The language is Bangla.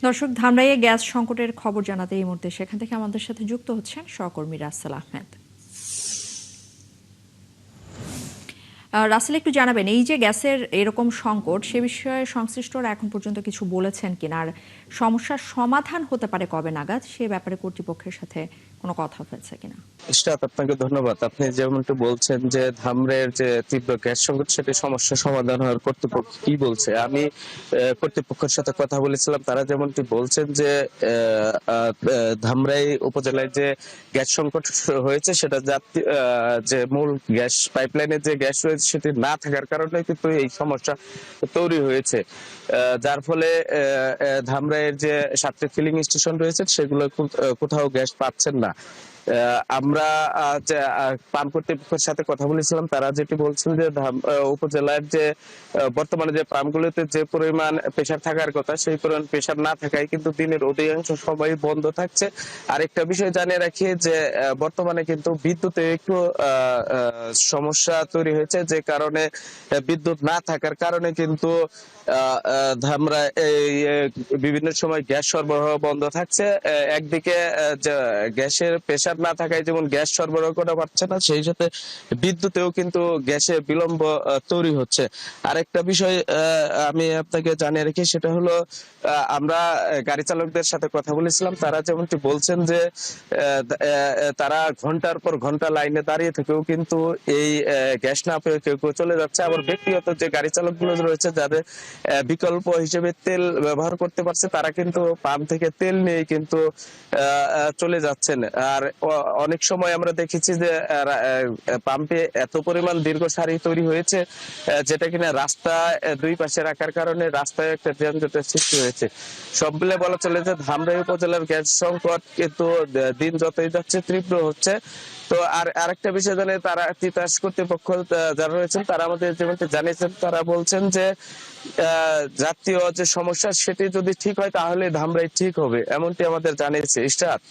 দর্শক, ধামরাইয়ে গ্যাস সংকটের খবর জানাতে এই মুহূর্তে সেখান থেকে আমাদের সাথে যুক্ত হচ্ছেন সহকর্মী রাসেল আহমেদ। রাসেল, একটু জানাবেন এই যে গ্যাসের এরকম সংকট, সে বিষয়ে সংশ্লিষ্টরা এখন পর্যন্ত কিছু বলেছেন কিনা, আর সমস্যার সমাধান হতে পারে কবে নাগাদ, সে ব্যাপারে কর্তৃপক্ষের সাথে কোনো কথা হয়েছে কিনা? ইশরাত, আপনাকে ধন্যবাদ। আপনি যেমনটা বলছেন যে ধামরাইয়ের যে তীব্র গ্যাস সংকট, সেটি সমস্যা সমাধান হওয়ার কর্তৃপক্ষ কি বলছে, আমি কর্তৃপক্ষের সাথে কথা বলেছিলাম। তারা যেমনটি বলছেন যে ধামরাই উপজেলায় যে গ্যাস সংকট হয়েছে, সেটা যে মূল গ্যাস পাইপলাইনের যে গ্যাস রয়েছে সেটি না থাকার কারণে কিন্তু এই সমস্যা তৈরি হয়েছে। যার ফলে ধামরাইয়ের যে 7টি ফিলিং স্টেশন রয়েছে সেগুলো কোথাও গ্যাস পাচ্ছেন না। আমরা পান কর্তৃপক্ষের সাথে কথা বলেছিলাম। তারা যেটি বলছেন যে উপজেলার যে বর্তমানে যে পাম্পগুলোতে যে পরিমাণ প্রেসার থাকার কথা, সেই পরিমাণ প্রেসার না থাকায় কিন্তু দিনের অধিকাংশ সময় বন্ধ থাকছে। আরেকটা বিষয় জানিয়ে রাখি যে বর্তমানে কিন্তু বিদ্যুতে একটু সমস্যা তৈরি হয়েছে, যে কারণে বিদ্যুৎ না থাকার কারণে কিন্তু ধামরা এই বিভিন্ন সময় গ্যাস সরবরাহ বন্ধ থাকছে। একদিকে গ্যাসের প্রেসার না থাকায় যেমন গ্যাস সরবরাহ করা পারছে না, সেই সাথে বিদ্যুতেও কিন্তু গ্যাসে বিলম্ব তৈরি হচ্ছে। আরেকটা বিষয় আমি আপনাকে জানিয়ে রাখি, সেটা হলো আমরা গাড়ি চালকদের সাথে কথা বলেছিলাম। তারা যেমনটি বলছেন যে তারা ঘন্টার পর ঘন্টা লাইনে দাঁড়িয়ে থেকেও কিন্তু এই গ্যাস না পেয়ে কেউ কেউ চলে যাচ্ছে। আবার ব্যক্তিগত যে গাড়ি চালকগুলো রয়েছে, যাদের বিকল্প হিসেবে তেল ব্যবহার করতে পারছে, তারা কিন্তু পাম্প থেকে তেল নিয়ে কিন্তু চলে যাচ্ছেন। আর অনেক সময় আমরা দেখেছি যে পাম্পে এত পরিমাণ দীর্ঘ সারি তৈরি হয়েছে, যেটা কিনা রাস্তা দুই পাশে রাখার কারণে রাস্তায় একটা যানজটের সৃষ্টি হয়েছে। সব মিলে বলা চলে যে ধামরাই উপজেলার গ্যাস সংকট কিন্তু দিন যতই যাচ্ছে তীব্র হচ্ছে। তো আর আরেকটা বিষয় জানে, তারা তিতাস কর্তৃপক্ষ যারা রয়েছেন, তারা আমাদের যেমনটি জানিয়েছেন, তারা বলছেন যে জাতীয় যে সমস্যা সেটি যদি ঠিক হয় তাহলে ধামরাই ঠিক হবে, এমনটি আমাদের জানিয়েছে। ইশরাত।